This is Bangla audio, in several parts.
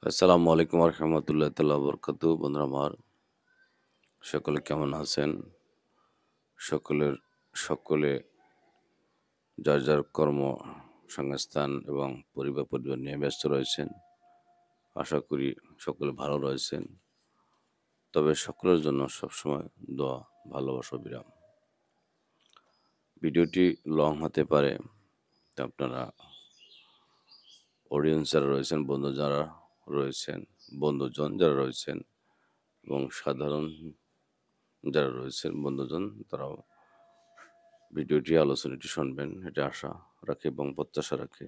আসসালামু আলাইকুম রহমতুল্লাহ তাল্লাহ বরকাত বন্ধুরা আমার সকলে কেমন আছেন? সকলের সকলে যার যার কর্মসংস্থান এবং পরিবার নিয়ে ব্যস্ত রয়েছেন। আশা করি সকলে ভালো রয়েছেন। তবে সকলের জন্য সবসময় দোয়া, ভালোবাসা, বিরাম। ভিডিওটি লং হতে পারে। তো আপনারা অডিয়েন্স যারা রয়েছেন, বন্ধুজন যারা রয়েছেন এবং সাধারণ যারা রয়েছেন বন্ধুজন তারাও ভিডিওটি আলোচনাটি শুনবেন এটা আশা রাখি এবং প্রত্যাশা রাখি।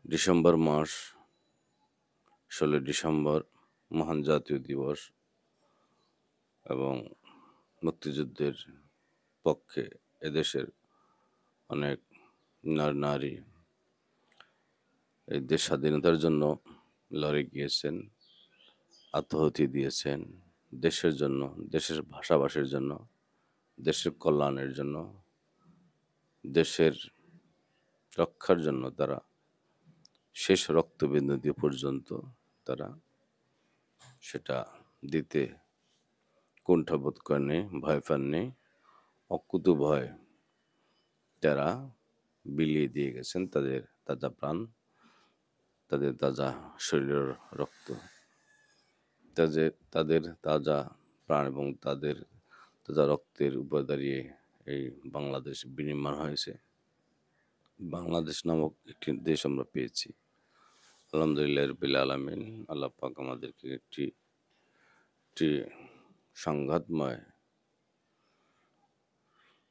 ডিসেম্বর মাস 16 ডিসেম্বর মহান জাতীয় দিবস এবং মুক্তিযুদ্ধের পক্ষে এদেশের অনেক নারী এই দেশ স্বাধীনতার জন্য লড়ে গিয়েছেন, আত্মাহুতি দিয়েছেন। দেশের জন্য, দেশের ভাষাভাষীর জন্য, দেশের কল্যাণের জন্য, দেশের রক্ষার জন্য তারা শেষ রক্তবিন্দু দিয়ে পর্যন্ত তারা সেটা দিতে কুণ্ঠাবোধ করেননি, ভয় পাননি। অকুতোভয় তারা বিলিয়ে দিয়ে গেছেন তাদের তাজা প্রাণ, তাদের তাজা শরীরের রক্ত। তাদের তাজা প্রাণ এবং তাদের তাজা রক্তের উপর দাঁড়িয়ে এই বাংলাদেশ বিনির্মাণ হয়েছে। বাংলাদেশ নামক একটি দেশ আমরা পেয়েছি। আলহামদুলিল্লাহ রাব্বিল আলামিন। আল্লাহ পাক আমাদেরকে একটি সংঘাতময়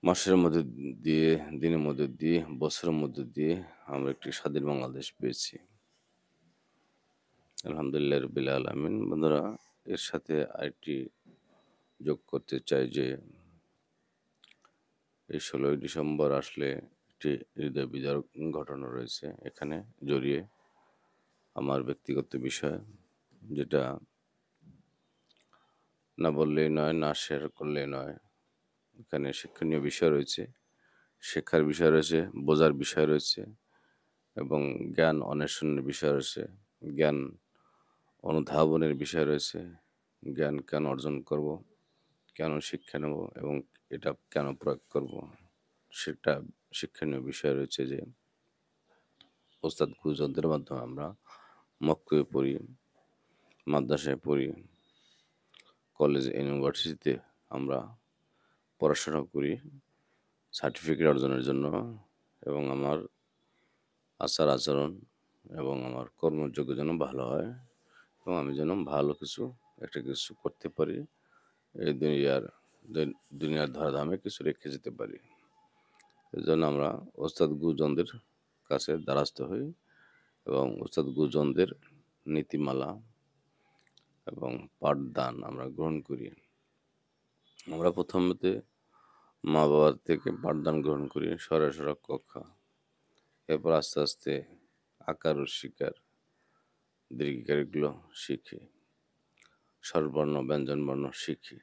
মাসের মধ্যে দিয়ে, দিনের মধ্যে দিয়ে, বছরের মধ্যে দিয়ে আমরা একটি স্বাধীন বাংলাদেশ পেয়েছি। আলহামদুলিল্লাহ রাব্বিল আলামিন। বন্ধুরা, এর সাথে আরেকটি যোগ করতে চাই যে এই 16ই ডিসেম্বর আসলে একটি হৃদয় বিদারক ঘটনা রয়েছে এখানে জড়িয়ে। আমার ব্যক্তিগত বিষয়, যেটা না বললেই নয়, না শেয়ার করলেই নয়। এখানে শিক্ষণীয় বিষয় রয়েছে, শেখার বিষয় রয়েছে, বোঝার বিষয় রয়েছে এবং জ্ঞান অন্বেষণের বিষয় রয়েছে, জ্ঞান অনুধাবনের বিষয় রয়েছে, জ্ঞান কেন অর্জন করব, কেন শিক্ষা নেব এবং এটা কেন প্রয়োগ করব, সেটা শিক্ষণীয় বিষয় রয়েছে। যে ওস্তাদ গুরুজনদের মাধ্যমে আমরা মক্তবে পড়ি, মাদ্রাসায় পড়ি, কলেজ ইউনিভার্সিটিতে আমরা পড়াশোনা করি সার্টিফিকেট অর্জনের জন্য এবং আমার আচার আচরণ এবং আমার কর্মযোগ্য যেন ভালো হয় এবং আমি যেন ভালো একটা কিছু করতে পারি, এই দুনিয়ার ধরাধামে কিছু রেখে যেতে পারি। এজন্য আমরা ওস্তাদ গুরুজনদের কাছে দ্বারস্থ হই এবং ওস্তাদ গুরুজনদের নীতিমালা এবং পাঠদান আমরা গ্রহণ করি। আমরা প্রথমতে মা বাবার থেকে পাঠদান গ্রহণ করি, সরা ক খ। এরপর আস্তে আস্তে আকার ও শিকার দীর্ঘিকার এগুলো শিখি, স্বরবর্ণ ব্যঞ্জনবর্ণ শিখি।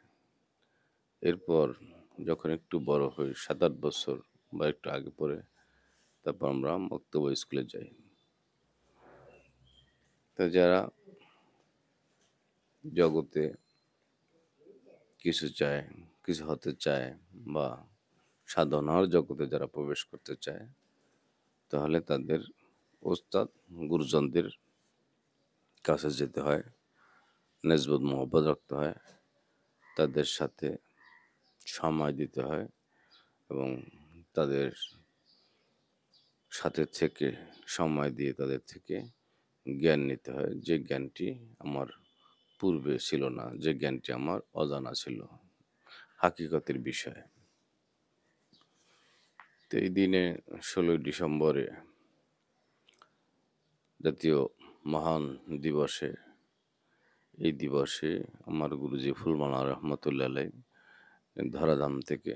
এরপর যখন একটু বড় হই, 7-8 বছর বা একটু আগে পরে, তারপর আমরা মক্তব্য স্কুলে যাই। তো যারা জগতে কিছু চায়, কিছু হতে চায় বা সাধনার জগতে যারা প্রবেশ করতে চায়, তাহলে তাদের ওস্তাদ গুরুজনদের কাছে যেতে হয়, নেসবত মহব্বত রাখতে হয়, তাদের সাথে সময় দিতে হয় এবং তাদের সাথে থেকে সময় দিয়ে তাদের থেকে জ্ঞান নিতে হয়, যে জ্ঞানটি আমার পূর্বে ছিল না, যে জ্ঞানটি আমার অজানা ছিল হাকিকতের বিষয়। তো এই দিনে 16ই ডিসেম্বরে জাতীয় মহান দিবসে, এই দিবসে আমার গুরুজি ফুলমালা রহমতুল্লাহ আলাই ধরাধাম থেকে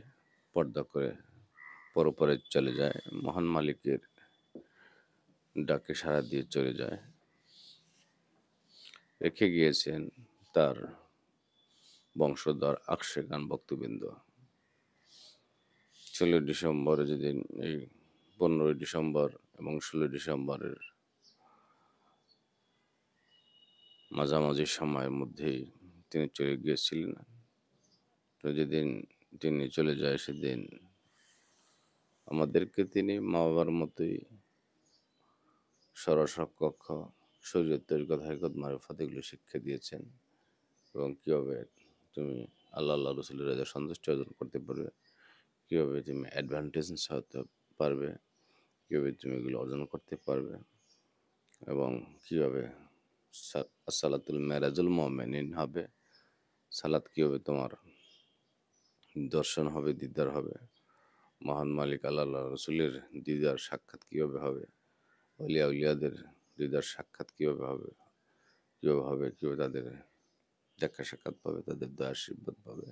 পর্দা করে পরপারে চলে যায়, মহান মালিকের ডাকে সাড়া দিয়ে চলে যায়। রেখে গিয়েছেন তার বংশধর আকশে খান ভক্তবৃন্দ। 16ই ডিসেম্বরে যেদিন, এই 15ই ডিসেম্বর এবং 16ই ডিসেম্বরের মাঝামাঝি সময়ের মধ্যেই তিনি চলে গিয়েছিলেন। তো যেদিন তিনি চলে যায় সেদিন আমাদেরকে তিনি মা-বাবার মতোই সরলসাকক্ষ শরীয়ত, তরিকত, হাকিকত, মারিফাত এগুলো শিক্ষা দিয়েছেন এবং কিভাবে তুমি আল্লাহ রাসূলের রাজা সন্তুষ্টি অর্জন করতে পারবে, কিভাবে তুমি অ্যাডভান্টেজ হতে পারবে, কিভাবে তুমি এগুলো অর্জন করতে পারবে এবং কিভাবে সালাতুল মেরাজুল মুমিনিন হবে, সালাত কিভাবে তোমার দর্শন হবে, দিদার হবে, মহান মালিক আল্লাহ রাসূলের দিদার সাক্ষাৎ কিভাবে হবে, আউলিয়া উলিয়াদের দিদার সাক্ষাৎ কিভাবে হবে, কিভাবে তাদের দেখা সাক্ষাৎ পাবে, তাদের দয়া আশীর্বাদ পাবে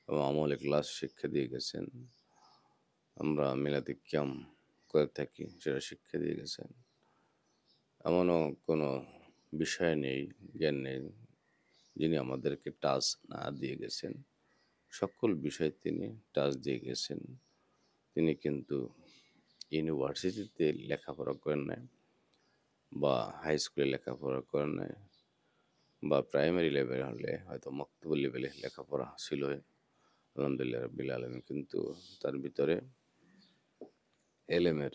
এবং আমল ইখলাস শিক্ষা দিয়ে গেছেন। আমরা মিলাদে কিয়াম করে থাকি সেটা শিক্ষা দিয়ে গেছেন। এমনও কোনো বিষয় নেই, জ্ঞান নেই যিনি আমাদেরকে টাচ না দিয়ে গেছেন। সকল বিষয় তিনি টাচ দিয়ে গেছেন। তিনি কিন্তু ইউনিভার্সিটিতে লেখাপড়া করেন নাই বা হাই স্কুলে লেখাপড়া করেন নাই বা প্রাইমারি লেভেল হলে হয়তো মাকতবুল লেভেলে লেখাপড়া ছিল আলহামদুলিল্লাহ রাব্বিল আলামিন, কিন্তু তার ভিতরে এলেমের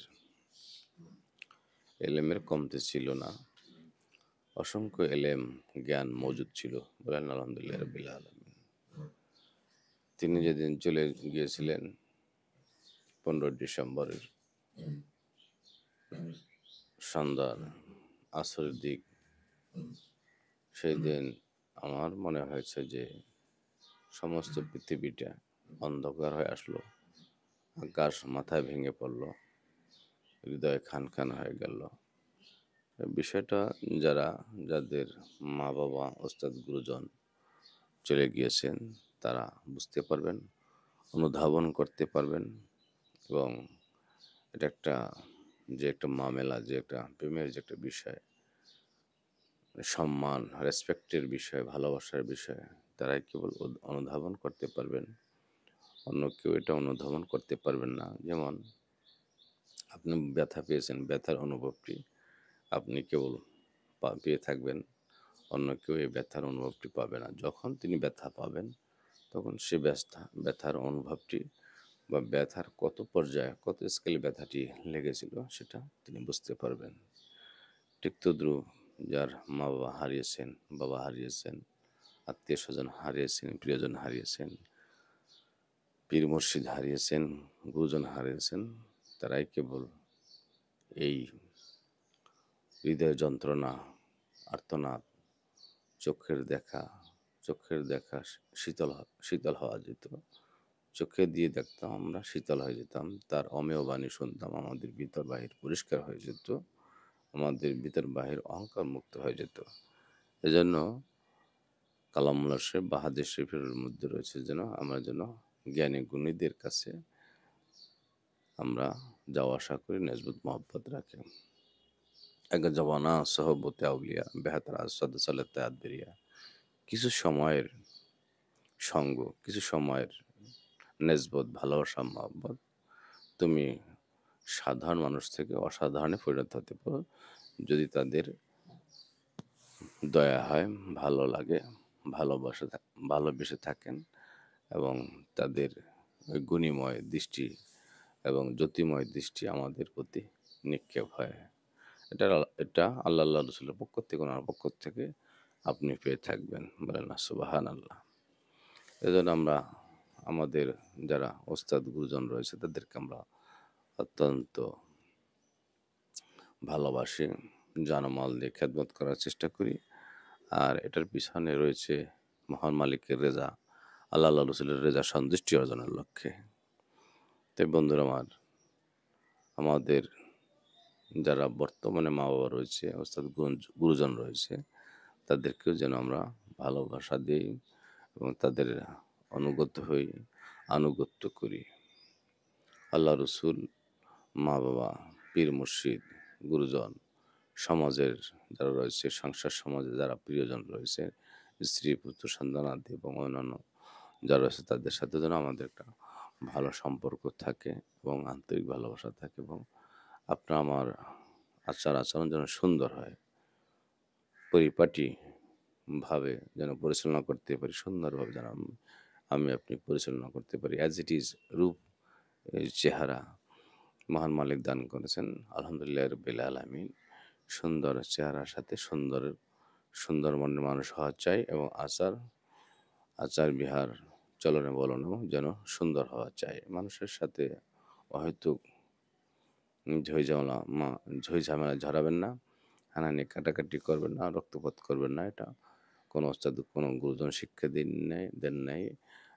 এলেমের কমতি ছিল না। অসংখ্য এলেম জ্ঞান মজুদ ছিল। বলেন আলহামদুলিল্লাহ রাব্বিল আলামিন। তিনি যেদিন চলে গিয়েছিলেন 15 ডিসেম্বরের সন্ধ্যার আসরের দিক, সেই দিন আমার মনে হয়েছে যে সমস্ত পৃথিবীটা অন্ধকার হয়ে আসলো, আকাশ মাথায় ভেঙে পড়ল, হৃদয় খান খান হয়ে গেল। এই বিষয়টা যাদের মা বাবা ওস্তাদ গুরুজন চলে গিয়েছেন তারা বুঝতে পারবেন, অনুধাবন করতে পারবেন এবং এটা একটা মামেলা, যে একটা প্রেমের যে একটা বিষয়, সম্মান রেসপেক্টের বিষয়, ভালোবাসার বিষয়, তারাই কেবল অনুধাবন করতে পারবেন। অন্য কেউ এটা অনুধাবন করতে পারবেন না। যেমন আপনি ব্যথা পেয়েছেন, ব্যথার অনুভবটি আপনি কেবল পেয়ে থাকবেন, অন্য কেউ এই ব্যথার অনুভবটি পাবে না। যখন তিনি ব্যথা পাবেন তখন সে ব্যথার অনুভবটি বা ব্যথার কত পর্যায়ে, কত স্কেলে ব্যথাটি লেগেছিল সেটা তিনি বুঝতে পারবেন। ঠিক তদ্রুপ যার মা বাবা হারিয়েছেন, বাবা হারিয়েছেন, আত্মীয় স্বজন হারিয়েছেন, প্রিয়জন হারিয়েছেন, পীর মুর্শিদ হারিয়েছেন, গুরুজন হারিয়েছেন, তারাই কেবল এই হৃদয় যন্ত্রণা, আর্তনাদ, চোখের দেখা চোখের দেখা শীতল হওয়া যেত। চোখে দিয়ে দেখতাম আমরা, শীতল হয়ে যেতাম। তার অমেয় বাণী শুনতাম, আমাদের ভিতর বাহির পরিষ্কার হয়ে যেত, আমাদের ভিতর বাহির অহংকার মুক্ত হয়ে যেত। এজন্য কালামুল্লাহ শরীফ বা হাদিস শরীফের মধ্যে রয়েছে যেন জ্ঞানী গুণীদের কাছে আমরা যাওয়া আসা করি, নেসবত মহব্বত রাখি। আগে জবানা সহবতে আউলিয়া বেহাতার আসাদ সালাত বেরিয়া, কিছু সময়ের সঙ্গ, কিছু সময়ের নেসবত, ভালোবাসা, মহব্বত, তুমি সাধারণ মানুষ থেকে অসাধারণে পরিণত হতে পারো যদি তাদের দয়া হয়, ভালো লাগে, ভালোবেসে থাকেন এবং তাদের ওই গুণীময় দৃষ্টি এবং জ্যোতিময় দৃষ্টি আমাদের প্রতি নিক্ষেপ হয়। এটা আল্লাহ রসুলের পক্ষ থেকে, ওনার পক্ষ থেকে আপনি পেয়ে থাকবেন। বলেন না সুবহানাল্লাহ। এজন্য আমরা আমাদের যারা ওস্তাদ গুরুজন রয়েছে তাদেরকে আমরা অত্যন্ত ভালোবাসি, জানমাল দিয়ে খেদমত করার চেষ্টা করি। আর এটার পিছনে রয়েছে মহান মালিকের রেজা, আল্লাহ রসুলের রেজা সন্তুষ্টি অর্জনের লক্ষ্যে। তাই বন্ধুরা আমার, আমাদের যারা বর্তমানে মা বাবা রয়েছে, অর্থাৎ গুরুজন রয়েছে, তাদেরকেও যেন আমরা ভালোবাসা দিই এবং তাদের অনুগত হই, আনুগত্য করি। আল্লাহ রসুল, মা বাবা, পীর মুর্শিদ, গুরুজন, সমাজের যারা রয়েছে, সংসার সমাজে যারা প্রিয়জন রয়েছে, স্ত্রী পুত্র সন্তান আদি এবং অন্যান্য যারা রয়েছে, তাদের সাথে যেন আমাদের একটা ভালো সম্পর্ক থাকে এবং আন্তরিক ভালোবাসা থাকে এবং আপনার আমার আচার আচরণ যেন সুন্দর হয়, পরিপাটি ভাবে যেন পরিচালনা করতে পারি, সুন্দরভাবে যেন আমি আপনি পরিচালনা করতে পারি। অ্যাজ ইট ইজ রূপ, এই চেহারা মহান মালিক দান করেছেন। আলহামদুলিল্লাহ রাব্বিল আলামিন। সুন্দর চেহারার সাথে সুন্দর মনের মানুষ হওয়া চাই এবং আচার-বিহার, চলনে-বলনেও যেন সুন্দর হওয়া চাই। মানুষের সাথে অহেতুক ঝই ঝামেলা ঝরাবেন না, হানাহানি কাটাকাটি করবেন না, রক্তপাত করবেন না। এটা কোনো ওস্তাদ কোনো গুরুজন শিক্ষা দেন নাই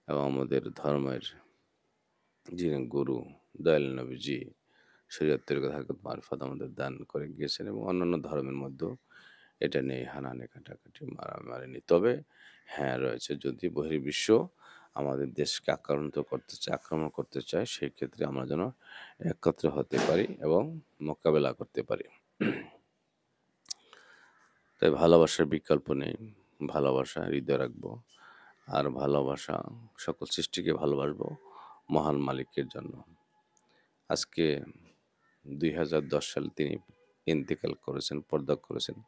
এবং আমাদের ধর্মের যিনি গুরু দয়াল নবীজি শরীয়ত তরিকত হরকত মারফত আমাদের দান করে গিয়েছেন এবং অন্যান্য ধর্মের মধ্যেও এটা নেই, হানাহানি কাটাকাটি মারামারি নেই। তবে হ্যাঁ, রয়েছে যদি বহির্বিশ্ব আমাদের দেশকে আক্রমণ করতে চায় সেই ক্ষেত্রে আমরা যেন একত্র হতে পারি এবং মোকাবেলা করতে পারি। তাই ভালোবাসার বিকল্প নেই। ভালোবাসা হৃদয়ে রাখবো। আর ভালোবাসা সকল সৃষ্টিকে ভালোবাসবো মহান মালিকের জন্য। আজকে ২০১০ সালে তিনি ইন্তেকাল করেছেন, পরত্যাগ করেছেন।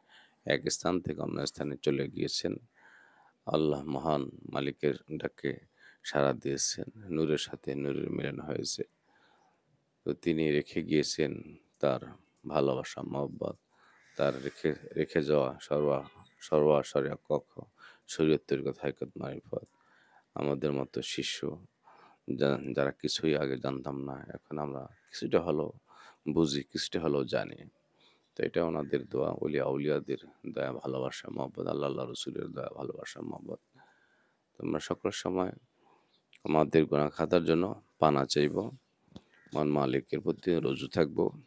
এক স্থান থেকে অন্য স্থানে চলে গিয়েছেন। আল্লাহ মহান মালিকের ডাকে সাড়া দিয়েছেন। নূরের সাথে নূরের মিলন হয়েছে। তো তিনি রেখে গিয়েছেন তার ভালোবাসা, মহব্বত, তার রেখে যাওয়া সর্বা শরীয়ত তরিকত হাইকত মারিফত আমাদের মতো শিষ্য যারা কিছুই আগে জানতাম না, এখন আমরা কিছুটা হলেও বুঝি, কিছুটা হলেও জানি। তো এটা ওনাদের দোয়া, আউলিয়াদের দয়া, ভালোবাসা, মহব্বত, আল্লাহ রসুলের দয়া, ভালোবাসা, মহব্বত। তোমরা সকল সময় আমাদের গুনাহ খাতার জন্য পানা চাইব, মহান মালিকের প্রতি রজু থাকব,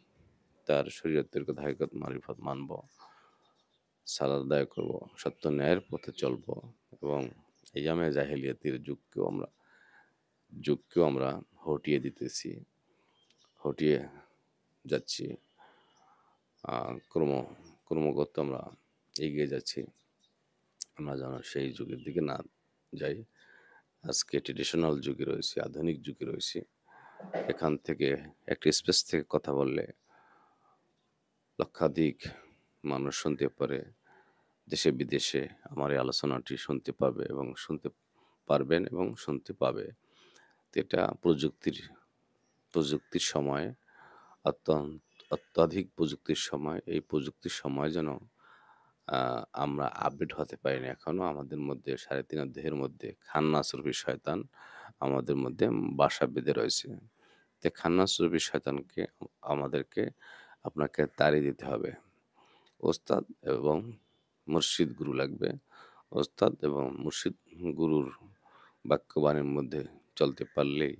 তার শরীয়তের কথা হাকিকত মারিফত মানব, সালাত আদায় করব, সত্য ন্যায়ের পথে চলব এবং আইয়ামে জাহেলিয়াতের যুগকেও আমরা হটিয়ে দিতেছি, হটিয়ে যাচ্ছি। ক্রম ক্রমাগত আমরা এগিয়ে যাচ্ছি। আমরা যেন সেই যুগের দিকে না যাই। আজকে ট্রেডিশনাল যুগে রয়েছি, আধুনিক যুগে রয়েছি। এখান থেকে একটা স্পেস থেকে কথা বললে লক্ষাধিক মানুষ শুনতে পারে। দেশে বিদেশে আমার এই আলোচনাটি শুনতে পাবে এবং শুনতে পারবেন এবং শুনতে পাবে। তো এটা প্রযুক্তির সময়, অত্যন্ত অত্যাধিক প্রযুক্তির সময়। এই প্রযুক্তির সময় যেন আমরা আপডেট হতে পারিনি এখনো। আমাদের মধ্যে ৩.৫ দেহের মধ্যে খান্নাস রূপী শয়তান আমাদের মধ্যে বাসা বেঁধে রয়েছে। তো খান্নাস রূপী শয়তানকে আমাদেরকে আপনাকে তাড়িয়ে দিতে হবে। ওস্তাদ এবং মুর্শিদ গুরু লাগবে। ওস্তাদ এবং মুর্শিদ গুরুর বাক্যবাণীর মধ্যে চলতে পারলেই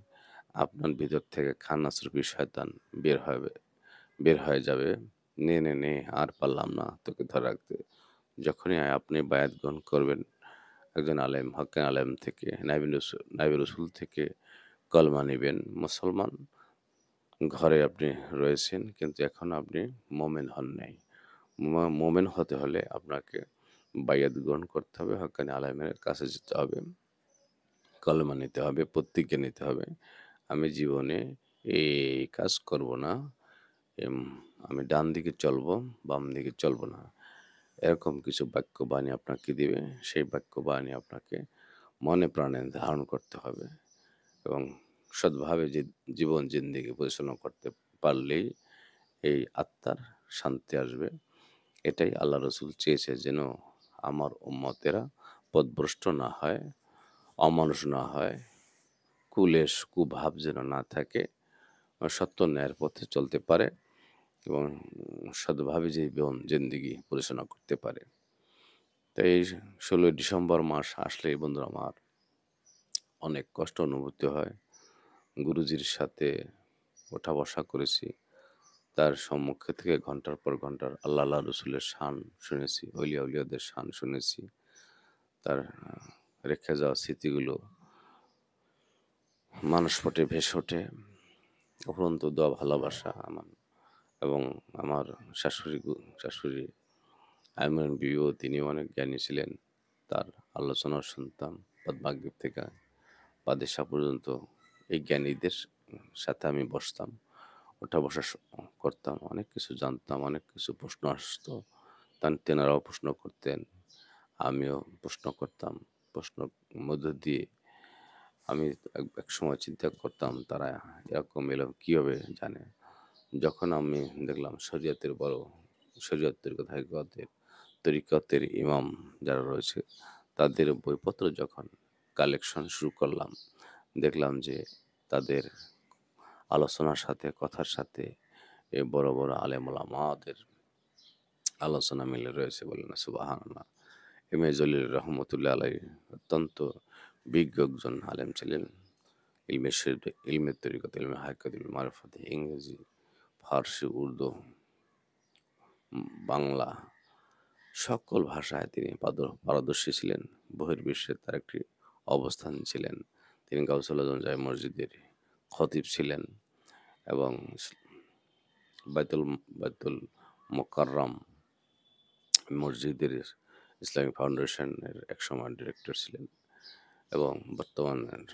আপনার ভিতর থেকে খান্নাস রূপী শয়তান বের হয়ে যাবে। নে, নে, নে আর পারলাম না তোকে ধরে রাখতে। যখনই আপনি বায়াত গ্রহণ করবেন একজন আলেম, হক্কানি আলেম থেকে, নাইবে রাসূল থেকে কলমা নিবেন, মুসলমান ঘরে আপনি রয়েছেন কিন্তু এখনো আপনি মোমেন হন নাই। মোমেন হতে হলে আপনাকে বায়াত গ্রহণ করতে হবে, হক্কানি আলেমের কাছে যেতে হবে, কলেমা নিতে হবে, প্রতিজ্ঞা নিতে হবে। আমি জীবনে এই কাজ করব না, এম আমি ডান দিকে চলবো, বাম দিকে চলবো না। এরকম কিছু বাক্যবাণী আপনাকে দিবে। সেই বাক্যবাণী আপনাকে মনে প্রাণে ধারণ করতে হবে এবং সৎভাবে জীবন জিন্দেগি পরিচালনা করতে পারলেই এই আত্মার শান্তি আসবে। এটাই আল্লাহ রসুল চেয়েছে যেন আমার উম্মতেরা পথভ্রষ্ট না হয়, অমানুষ না হয়, কুভাব যেন না থাকে, সত্য ন্যায়ের পথে চলতে পারে এবং সৎভাবে জীবন জিন্দেগি পরিচালনা করতে পারে। তো এই ১৬ই ডিসেম্বর মাস আসলেই বন্ধুরা আমার অনেক কষ্ট অনুভূতি হয়। গুরুজির সাথে ওঠা বসা করেছি। তার সম্মুখে থেকে ঘন্টার পর ঘন্টার আল্লাহ রসুলের শান শুনেছি, আউলিয়াদের শান শুনেছি। তার রেখে যাওয়া স্মৃতিগুলো মানসপটে ভেসে ওঠে। অফুরন্ত দোয়া ভালোবাসা এবং আমার শাশুড়ি আইমন বিবিও তিনিও অনেক জ্ঞানী ছিলেন। তার আলোচনা শুনতাম মাগরিব থেকে বাদেশা পর্যন্ত। এই জ্ঞানীদের সাথে আমি বসতাম, ওঠা বসা করতাম, অনেক কিছু জানতাম, অনেক কিছু প্রশ্ন আসতো, তেনারাও প্রশ্ন করতেন। আমিও প্রশ্ন করতাম। প্রশ্নের মধ্য দিয়ে আমি একসময় চিন্তা করতাম তারা এরকম এলো কিভাবে জানে? যখন আমি দেখলাম শরীয়তের তরিকতের তরিকতের ইমাম যারা রয়েছে তাদের বইপত্র যখন কালেকশন শুরু করলাম, দেখলাম যে তাদের আলোচনার সাথে কথার সাথে এ বড়, বড় আলেম ওলামাদের আলোচনা মিলে রয়েছে বলেন না সুবহানাল্লাহ। এম এ জলিল রহমতুল্লাহ আলাইহি অত্যন্ত বিজ্ঞ একজন আলেম ছিলেন। ইলমের তরিকত, ইলমে হাকিকত, ইলমে মারিফত, ইংরেজি, ফার্সি, উর্দু, বাংলা সকল ভাষায় তিনি পারদর্শী ছিলেন। বহির্বিশ্বে তার একটি অবস্থান ছিলেন। তিনি গাউসুল আজম জামে মসজিদের খতিব ছিলেন এবং বাইতুল বাইতুল মোকাররম মসজিদের ইসলামিক ফাউন্ডেশনের একসময় ডিরেক্টর ছিলেন এবং বর্তমানের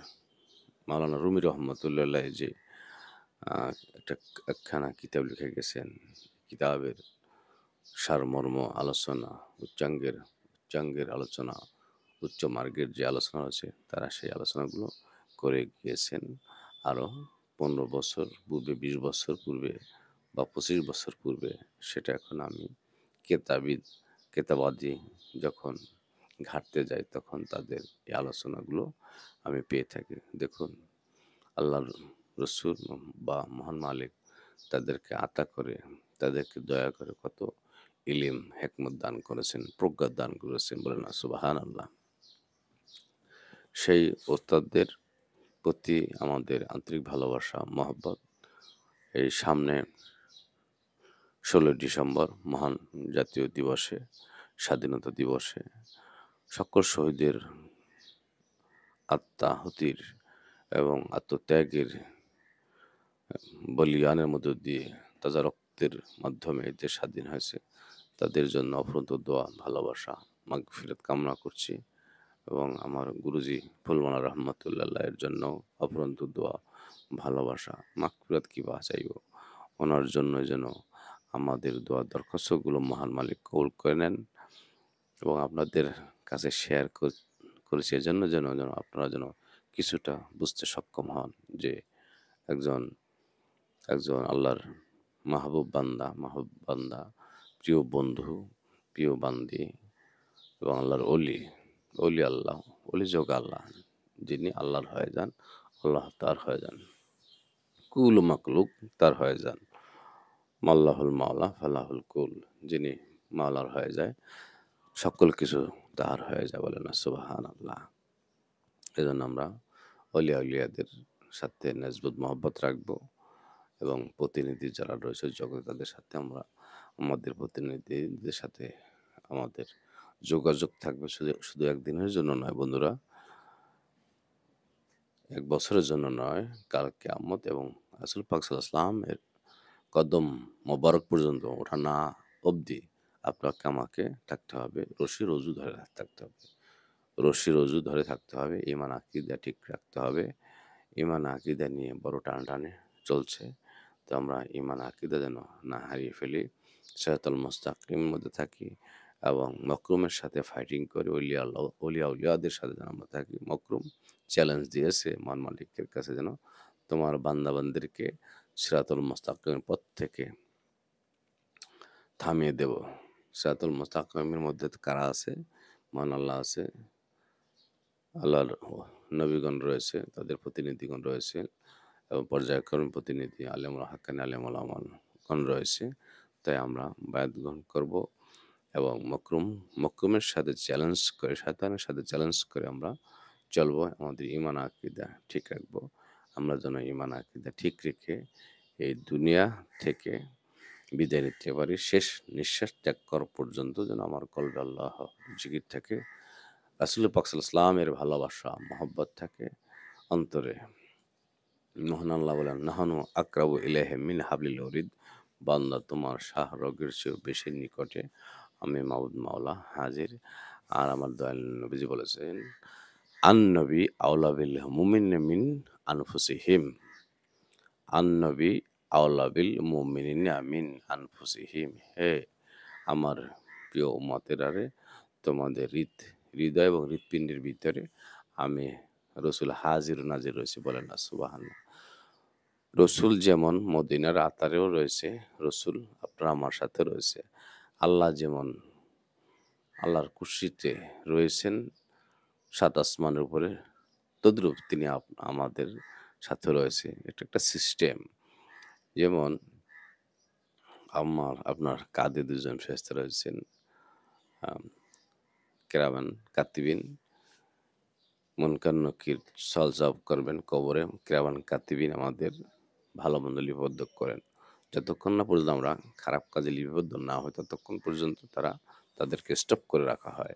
মাওলানা রুমি রহমতুল্লাহ যে একটা একখানা কিতাব লিখে গেছেন, কিতাবের সারমর্ম আলোচনা, উচ্চাঙ্গের আলোচনা, উচ্চ মার্গের যে আলোচনা আছে তারা সেই আলোচনাগুলো করে গিয়েছেন। আরও ১৫ বছর পূর্বে, ২০ বছর পূর্বে বা ২৫ বছর পূর্বে। সেটা এখন আমি কেতাবিদ কেতাবাদি যখন ঘাঁটতে যাই তখন তাদের এই আলোচনাগুলো আমি পেয়ে থাকি। দেখুন আল্লাহর রসুল বা মহান মালিক তাদেরকে আতা করে, তাদেরকে দয়া করে কত ইলিম, হেকমত দান করেছেন, প্রজ্ঞা দান করেছেন বলেন না সুবহানাল্লাহ। সেই ওস্তাদদের প্রতি আমাদের আন্তরিক ভালোবাসা, মহব্বত। এই সামনে ১৬ই ডিসেম্বর মহান জাতীয় দিবসে, স্বাধীনতা দিবসে সকল শহীদের আত্মাহুতির এবং আত্মত্যাগের বলিয়ানের মধ্য দিয়ে তাজা রক্তের মাধ্যমে এই দেশ স্বাধীন হয়েছে। তাদের জন্য অফুরন্ত দোয়া, ভালোবাসা, মাগফিরাত কামনা করছি এবং আমার গুরুজি ফুলমালা রহমাতুল্লাহ এর জন্য অফুরন্ত দোয়া, ভালোবাসা, মাগফিরাত কিবা চাইব। ওনার জন্য যেন আমাদের দোয়া দরখাস্তগুলো মহান মালিক কবুল করে নেন এবং আপনাদের কাছে শেয়ার করেছি এজন্য যেন আপনারা যেন কিছুটা বুঝতে সক্ষম হন যে একজন একজন আল্লাহর মাহবুব বান্দা, প্রিয় বন্ধু, প্রিয় বান্দি এবং আল্লাহর অলি আল্লাহ, অলিযোগ আল্লাহ, যিনি আল্লাহর হয়ে যান, আল্লাহ তার হয়ে যান। কুল মাকলুক তার হয়ে যান। মাল্লাহুল মাওলা ফালাহুল কুল, যিনি মাওলার হয়ে যায়, সকল কিছু তার হয়ে যায় বলে না সুবহানাল্লাহ। এজন্য আমরা আউলিয়াদের সাথে নেসবত মহব্বত রাখবো এবং প্রতিনিধি যারা রয়েছে জগতে তাদের সাথে আমরা আমাদের প্রতিনিধিদের সাথে আমাদের যোগাযোগ থাকবে শুধু একদিনের জন্য নয় বন্ধুরা, ১ বছরের জন্য নয়, কাল কিয়ামত এবং রাসূল পাক সাল্লাল্লাহু আলাইহি ওয়াসাল্লাম এর কদম মোবারক পর্যন্ত ওঠা না অবধি আপনাকে আমাকে থাকতে হবে, রশির অজু ধরে থাকতে হবে, ঈমান আকীদা ঠিক রাখতে হবে। ঈমান আকীদা নিয়ে বড় টানাটানি চলছে। তো আমরা ঈমান আকীদা যেন না হারিয়ে ফেলি, সিরাতাল মুস্তাকিমের মধ্যে থাকি এবং মকরুমের সাথে ফাইটিং করে আউলিয়াদের সাথে যেন আমরা থাকি। মকরুম চ্যালেঞ্জ দিয়েছে মহান মালিকের কাছে যেন তোমার বান্দাবান্দিদেরকে সিরাতুল মুস্তাকিমের পথ থেকে থামিয়ে দেব। সিরাতুল মুস্তাকিমের মধ্যে কারা আছে? মহান আল্লাহ আছে, আল্লাহর নবীগণ রয়েছে, তাদের প্রতিনিধিগণ রয়েছে এবং পর্যায়ক্রমে প্রতিনিধি আলেমুল হাক্কানি আলেম ওলামাগণ রয়েছে। তাই আমরা বায়াত গ্রহণ করব এবং মকরুমের সাথে চ্যালেঞ্জ করে, শয়তানের সাথে চ্যালেঞ্জ করে আমরা চলবো। আমাদের ঈমান আকীদা ঠিক রাখবো। আমরা যেন ঈমান আকীদা ঠিক রেখে এই দুনিয়া থেকে বিদায় নিতে পারি। শেষ নিঃশ্বাস ত্যাগ করা পর্যন্ত যেন আমার কলবে আল্লাহ জিকির থাকে। রাসূল পাক সাল্লাল্লাহু আলাইহি ওয়াসাল্লামের ভালোবাসা, মহব্বত থাকে অন্তরে। মহান আল্লাহ বলেন, নাহানু আকরাবু ইলাইহি মিন হাবলিল ওরিদ। বান্দা তোমার শাহরগের চেয়েও বেশি নিকটে আমি মাবুদ মাওলা হাজির। আর আমার দয়াল নবীজি বলেছেন, আন-নবী আওলা বিল মুমিনিনা মিন আনফুসিহিম। আন-নবী আওলা বিল মুমিনিনা মিন আনফুসিহিম। হে আমার প্রিয় উম্মতেরারে, তোমাদের হৃদয় এবং হৃৎপিণ্ডের ভিতরে আমি রসুল হাজির ও নাজির রয়েছি, বলেন না সুবহানাল্লাহ। রসুল যেমন মদিনার আতারেও রয়েছে, রসুল আপনার আমার সাথে রয়েছে। আল্লাহ যেমন আল্লাহর কুরসিতে রয়েছেন ৭ আসমানের উপরে, তদ্রূপ তিনি আমাদের সাথে রয়েছে। এটা একটা সিস্টেম। যেমন আপনার কাঁধে ২ জন ফেরেশতা রয়েছেন, আম কিরামান কাতিবিন, মুনকার নকির সলজব করবেন কবরে, কিরামান কাতিবিন আমাদের ভালো-মন্দ লিপিবদ্ধ করেন। যতক্ষণ না পর্যন্ত আমরা খারাপ কাজে লিপিবদ্ধ না হই, ততক্ষণ পর্যন্ত তাদেরকে স্টপ করে রাখা হয়।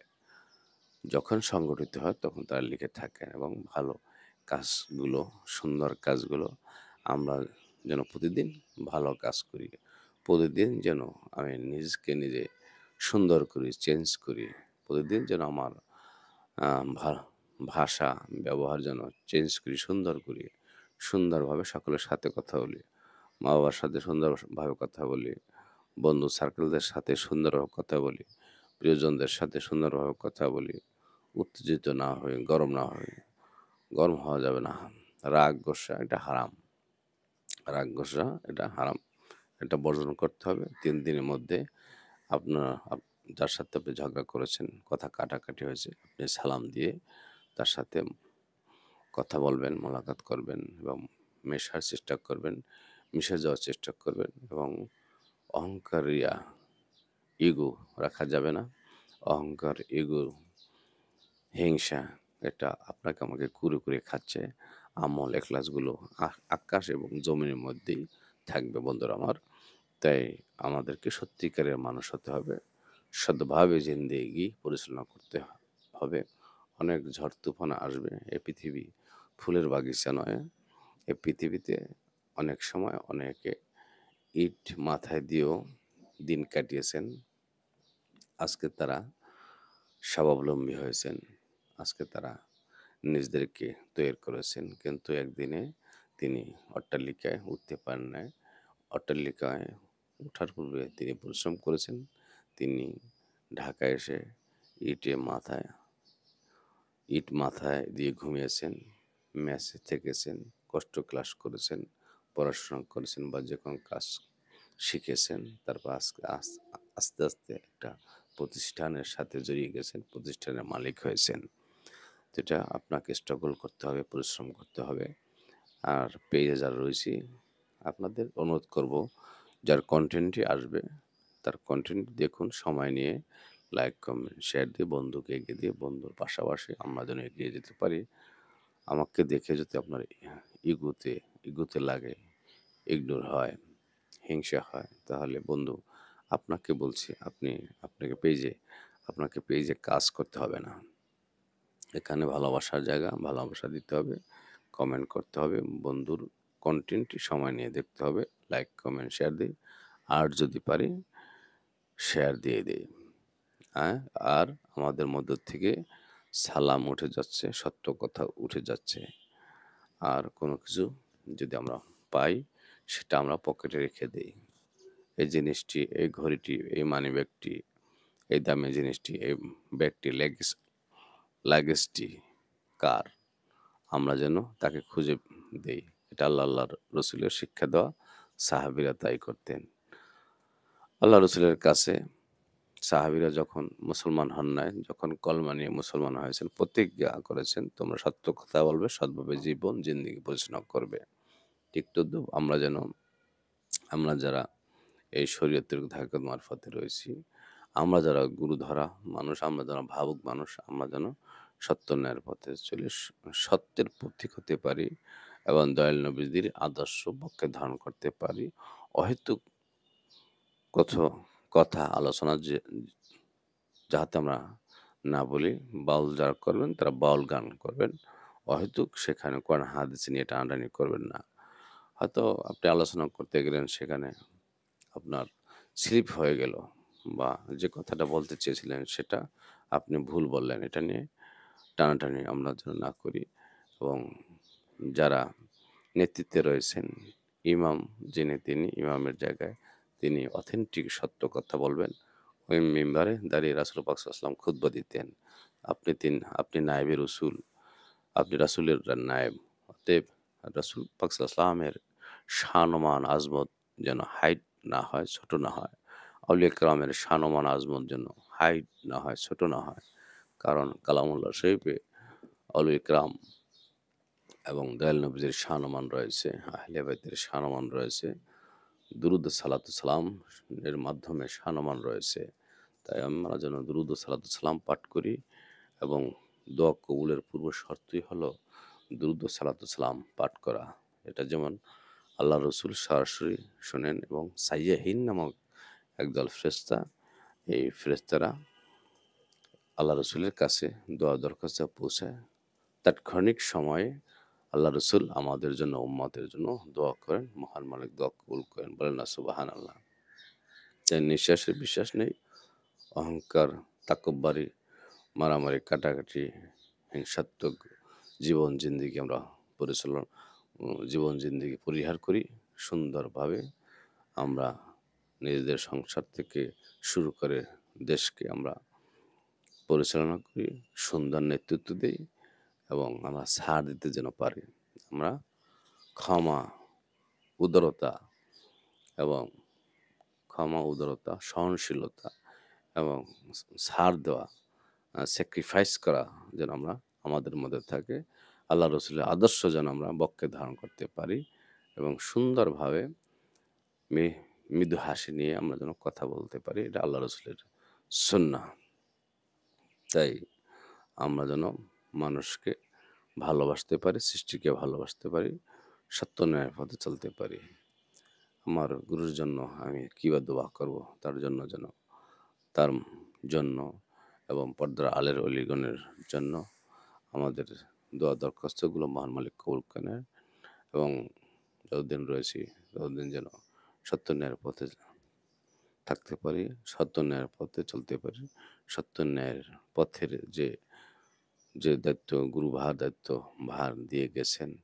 যখন সংগঠিত হয় তখন তারা লিখে থাকেন, এবং ভালো কাজগুলো, সুন্দর কাজগুলো আমরা যেন প্রতিদিন ভালো কাজ করি। প্রতিদিন যেন আমি নিজকে নিজে সুন্দর করি, চেঞ্জ করি। প্রতিদিন যেন আমার আ ভা ভাষা ব্যবহার যেন চেঞ্জ করি, সুন্দর করি। সুন্দরভাবে সকলের সাথে কথা বলি। মা-বাবার সাথে সুন্দরভাবে কথা বলি। বন্ধু সার্কেলদের সাথে সুন্দরভাবে কথা বলি। প্রিয়জনদের সাথে সুন্দরভাবে কথা বলি। উত্তেজিত না হই, গরম না হই। গরম হওয়া যাবে না। রাগ, গোস্সা এটা হারাম। রাগ, গোস্সা এটা হারাম। এটা বর্জন করতে হবে। ৩ দিনের মধ্যে আপনার যার সাথে আপনি ঝগড়া করেছেন, কথা কাটাকাটি হয়েছে, আপনি সালাম দিয়ে তার সাথে কথা বলবেন, মোলাকাত করবেন এবং মেশার চেষ্টা করবেন, মিশে যাওয়ার চেষ্টা করবেন, এবং অহংকার, ইগো রাখা যাবে না। অহংকার, ইগো, হিংসা এটা আপনাকে আমাকে কুরে, কুরে খাচ্ছে। আমল এখলাসগুলো আকাশ এবং জমিনের মধ্যেই থাকবে বন্ধুরা আমার। তাই আমাদেরকে সত্যিকারের মানুষ হতে হবে। সৎভাবে জিন্দেগি পরিচালনা করতে হবে। অনেক ঝড় তুফান আসবে। এই পৃথিবী ফুলের বাগিচা নয়। এই পৃথিবীতে অনেক সময় অনেকে ইট মাথায় দিয়েও দিন কাটিয়েছেন। আজকে তারা স্বাবলম্বী হয়েছেন। আজকে তারা নিজেদেরকে তৈরি করেছেন। কিন্তু একদিনে তিনি অট্টালিকায় উঠতে পারেন নাই। অট্টালিকায় উঠার পূর্বে তিনি পরিশ্রম করেছেন। তিনি ঢাকায় এসে ইটে মাথায় ইট মাথায় দিয়ে ঘুমিয়েছেন, মেসে থেকেছেন, কষ্ট ক্লাস করেছেন, পড়াশোনা করেছেন বা যেকোনো কাজ শিখেছেন। তারপর আস্তে, আস্তে একটা প্রতিষ্ঠানের সাথে জড়িয়ে গেছেন, প্রতিষ্ঠানের মালিক হয়েছেন। তো এটা আপনাকে স্ট্রাগল করতে হবে, পরিশ্রম করতে হবে। আর পেজে যারা রয়েছি, আপনাদের অনুরোধ করব, যার কনটেন্টই আসবে তার কনটেন্ট দেখুন, সময় নিয়ে লাইক, কমেন্ট, শেয়ার দিয়ে বন্ধুকে এগিয়ে দিয়ে বন্ধুর পাশাপাশি আমরা যেন এগিয়ে যেতে পারি। আমাকে দেখে যদি আপনার ইগোতে লাগে, ইগনোর হয়, হিংসা হয়, তাহলে বন্ধু আপনাকে বলছি, আপনাকে পেজে কাজ করতে হবে না। এখানে ভালোবাসার জায়গা, ভালোবাসা দিতে হবে, কমেন্ট করতে হবে, বন্ধুর কনটেন্টই সময় নিয়ে দেখতে হবে, লাইক, কমেন্ট, শেয়ার দেই। আর যদি পারি শেয়ার দিয়ে দেই। হ্যাঁ? আর আমাদের মধ্য থেকে সালাম উঠে যাচ্ছে, সত্য কথা উঠে যাচ্ছে। আর কোনো কিছু যদি আমরা পাই সেটা আমরা পকেটে রেখে দেই। এই জিনিসটি, এই ঘড়িটি, এই মানিব্যাগটি, এই দামি জিনিসটি, এই ব্যাগটি, লাগেজটি কার? আমরা যেন তাকে খুঁজে দেই। এটা আল্লাহর রসুলের শিক্ষা দেওয়া। সাহাবীরা তাই করতেন। আল্লাহ রসুলের কাছে সাহাবীরা যখন মুসলমান হন নাই, যখন কলমা নিয়ে মুসলমান হয়েছেন, প্রতিজ্ঞা করেছেন, তোমরা সত্য কথা বলবে, সৎভাবে জিন্দেগি পরিচালনা করবে। ঠিক তদ্রূপ আমরা যারা এই শরীয়তের ধারকত মারফতে রয়েছি, আমরা যারা গুরুধরা মানুষ, আমরা যারা ভাবুক মানুষ, আমরা যেন সত্য ন্যায়ের পথে চলে সত্যের পথিক হতে পারি এবং দয়াল নবীজির আদর্শ পক্ষে ধারণ করতে পারি। অহেতুক কথ কথা আলোচনা যাহাতে আমরা না বলি। বাউল যারা করবেন তারা বাউল গান করবেন। অহেতুক সেখানে কোরআন হাদিস নিয়ে টানাটানি করবেন না। হয়তো আপনি আলোচনা করতে গেলেন, সেখানে আপনার স্লিপ হয়ে গেল, বা যে কথাটা বলতে চেয়েছিলেন সেটা আপনি ভুল বললেন। এটা নিয়ে টানাটানি আমরা যেন না করি। এবং যারা নেতৃত্বে রয়েছেন, ইমাম যিনি, তিনি ইমামের জায়গায় তিনি অথেন্টিক সত্য কথা বলবেন। ওই মিম্বারে দাঁড়িয়ে রাসূল পাক সাল্লাল্লাহু আলাইহি ওয়াসাল্লাম খুতবা দিতেন। আপনি নায়েবে রাসূল, আপনি রাসূলের নায়েব। অতএব রাসূল পাক সাল্লাল্লাহু আলাইহি ওয়াসাল্লামের শান ও মান আজমত যেন হাইট না হয়, ছোট না হয়। আউলিয়া কেরামের শান ও মান আজমত যেন হাইট না হয়, ছোট না হয়। কারণ কালামুল্লাহ শরীফে আউলিয়া কেরাম এবং দয়াল নবীজির শান ও মান রয়েছে, আহলে বাইতের শান ও মান রয়েছে। দুরূদ ও সালাতু সালাম এর মাধ্যমে শান ও মান রয়েছে। তাই আমরা যেন দুরূদ ও সালাতু সালাম পাঠ করি এবং দোয়া কবুলের পূর্ব শর্তই হলো দুরূদ ও সালাতু সালাম পাঠ করা। এটা যেমন আল্লাহ রসুল সরাসরি শোনেন এবং সাইয়াহিন নামক একদল ফেরেশতা, এই ফেরেশতারা আল্লাহ রসুলের কাছে দোয়া দরখাস্ত পৌঁছায়। তাৎক্ষণিক সময়ে আল্লাহ রসুল আমাদের জন্য, উম্মতের জন্য দোয়া করেন। মহান মালিক দোয়া কবুল করেন। বলেন না সুবহানাল্লাহ। তাই নিঃশ্বাসে বিশ্বাস নেই। অহংকার, তাকব্বুরি, মারামারি, কাটাকাটি, হিংসাত্মক জীবন জিন্দেগি আমরা জীবন জিন্দেগি পরিহার করি। সুন্দরভাবে আমরা নিজেদের সংসার থেকে শুরু করে দেশকে আমরা পরিচালনা করি, সুন্দর নেতৃত্ব দেই এবং আমরা ছাড় দিতে যেন পারি। আমরা ক্ষমা, উদারতা এবং উদারতা, সহনশীলতা এবং ছাড় দেওয়া, স্যাক্রিফাইস করা যেন আমরা আমাদের মধ্যে থাকে। আল্লাহ রসুলের আদর্শ যেন আমরা বক্ষে ধারণ করতে পারি এবং সুন্দরভাবে মি মৃদু হাসি নিয়ে আমরা যেন কথা বলতে পারি। এটা আল্লাহ রসুলের সুন্নাহ। তাই আমরা যেন মানুষকে ভালোবাসতে পারি, সৃষ্টিকে ভালোবাসতে পারি, সত্য ন্যায়ের পথে চলতে পারি। আমার গুরুর জন্য আমি কিবা দোয়া করব, তার জন্য যেন তার জন্য এবং পর্দার আলের অলিগণের জন্য আমাদের দোয়া দরখাস্তগুলো মহান মালিক কবুল করেন এবং যতদিন রয়েছি ততদিন যেন সত্য ন্যায়ের পথে থাকতে পারি, সত্য ন্যায়ের পথে চলতে পারি। সত্য ন্যায়ের পথের যে দায়িত্ব দায়িত্ব ভার দিয়ে গেছেন,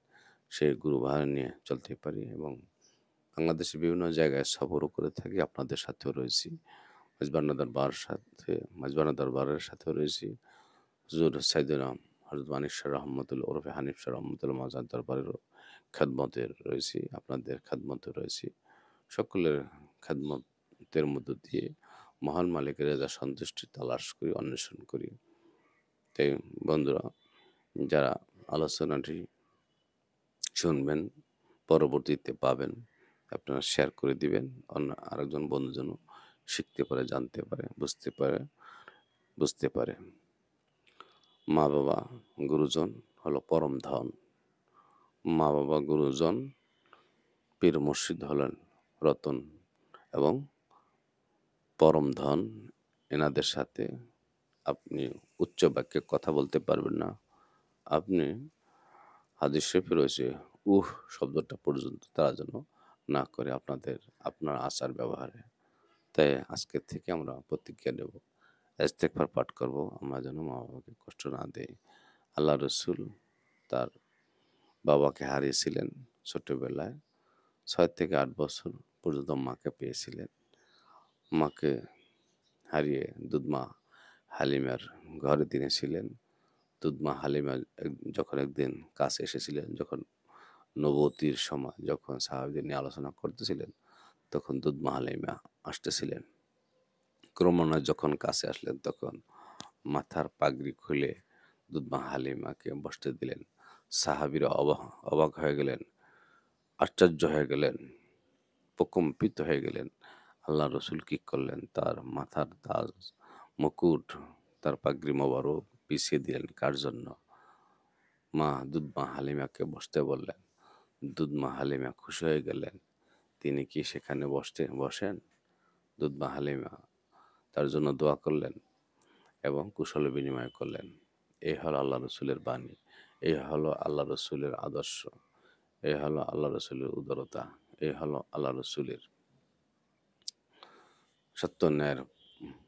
সেই গুরুভার নিয়ে চলতে পারি এবং বাংলাদেশের বিভিন্ন জায়গায় সফরও করে থাকি। আপনাদের সাথেও রয়েছি। মেজবানের দরবারের সাথেও রয়েছি। হুজুর সাইয়েদনা হযরত মানিক শাহ রহমাতুল্লাহ ওরফে হানিফ শাহ রহমাতুল্লাহ মাজার দরবারেরও খেদমতে রয়েছি। আপনাদের খেদমতে রয়েছি। সকলের খেদমতের মধ্য দিয়ে মহান মালিকের রেজা সন্তুষ্টি তালাশ করি, অন্বেষণ করি। তাই বন্ধুরা, যারা আলোচনাটি শুনবেন, পরবর্তীতে পাবেন, আপনারা শেয়ার করে দিবেন। আরেকজন বন্ধু যেন শিখতে পারে, জানতে পারে, বুঝতে পারে। মা-বাবা, গুরুজন হলো পরম ধন। মা-বাবা, গুরুজন, পীর মুর্শিদ হলেন রতন এবং পরম ধন। এনাদের সাথে আপনি উচ্চ বাক্যে কথা বলতে পারবেন না। আপনি হাদিস শরীফে রয়েছে, শব্দটা পর্যন্ত তারা যেন না করে আপনার আচার ব্যবহারে। তাই আজকের থেকে আমরা প্রতিজ্ঞা নেব, ইস্তেগফার পাঠ করব, আমরা যেন মা-বাবাকে কষ্ট না দেই। আল্লাহ রসুল তার বাবাকে হারিয়েছিলেন ছোটবেলায়। ৬ থেকে ৮ বছর পর্যন্ত মাকে পেয়েছিলেন। মাকে হারিয়ে দুধমা হালিমার ঘরে তিনি ছিলেন। দুধমা হালিমা যখন একদিন কাছে এসেছিলেন, যখন নবুয়তির সময় যখন সাহাবীদের নিয়ে আলোচনা করতেছিলেন, তখন দুধমা হালিমা আসতেছিলেন। ক্রমান্বয়ে যখন কাছে আসলেন, তখন মাথার পাগড়ি খুলে দুধমা হালিমাকে বসতে দিলেন। সাহাবীরা অবাক হয়ে গেলেন, আশ্চর্য হয়ে গেলেন, প্রকম্পিত হয়ে গেলেন। আল্লাহ রসুল কি করলেন? তার মাথার তাজ, মুকুট, তার পাগড়ি মোবারক পিছিয়ে দিলেন কার জন্য? দুধমা হালিমাকে বসতে বললেন। দুধমা হালিমা খুশি হয়ে গেলেন। তিনি কি সেখানে বসেন? দুধমা হালিমা তার জন্য দোয়া করলেন এবং কুশল বিনিময় করলেন। এই হলো আল্লাহ রসুলের বাণী। এই হলো আল্লাহ রসুলের আদর্শ। এই হলো আল্লাহ রসুলের উদারতা। এই হলো আল্লাহ রসুলের সত্য ন্যায়ের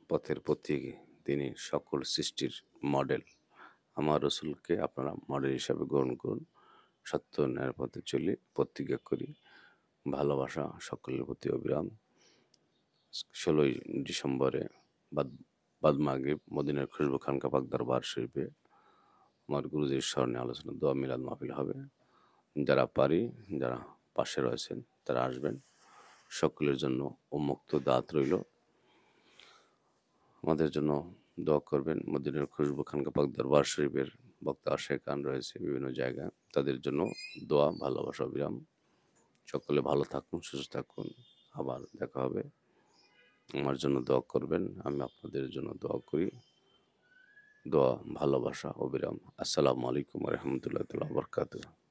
পথের প্রতীক। তিনি সকল সৃষ্টির মডেল। আমার রসুলকে আপনারা মডেল হিসাবে গ্রহণ করুন। সত্য ন্যায়ের পথে চলি, প্রতিজ্ঞা করি। ভালোবাসা সকলের প্রতি অবিরাম। ১৬ই ডিসেম্বরে বাদ বাদ মাগরিব মদিনার খুশবু খানকা পাক দরবার শরীফে আমার গুরুজির স্মরণে আলোচনা দোয়া মিলাদ মাহফিল হবে। যারা পারি, যারা পাশে রয়েছেন তারা আসবেন। সকলের জন্য উন্মুক্ত দাওয়াত রইল। আমাদের জন্য দোয়া করবেন। মদিনার খুশবু খানকা পাক দরবার শরীফের বক্তা আশেকান রয়েছে বিভিন্ন জায়গায়। তাদের জন্য দোয়া, ভালোবাসা, অবিরাম। সকলে ভালো থাকুন, সুস্থ থাকুন। আবার দেখা হবে। আমার জন্য দোয়া করবেন। আমি আপনাদের জন্য দোয়া করি। দোয়া, ভালোবাসা, অবিরাম। আসসালামু আলাইকুম ওয়া রাহমাতুল্লাহি ওয়া বারাকাতুহু।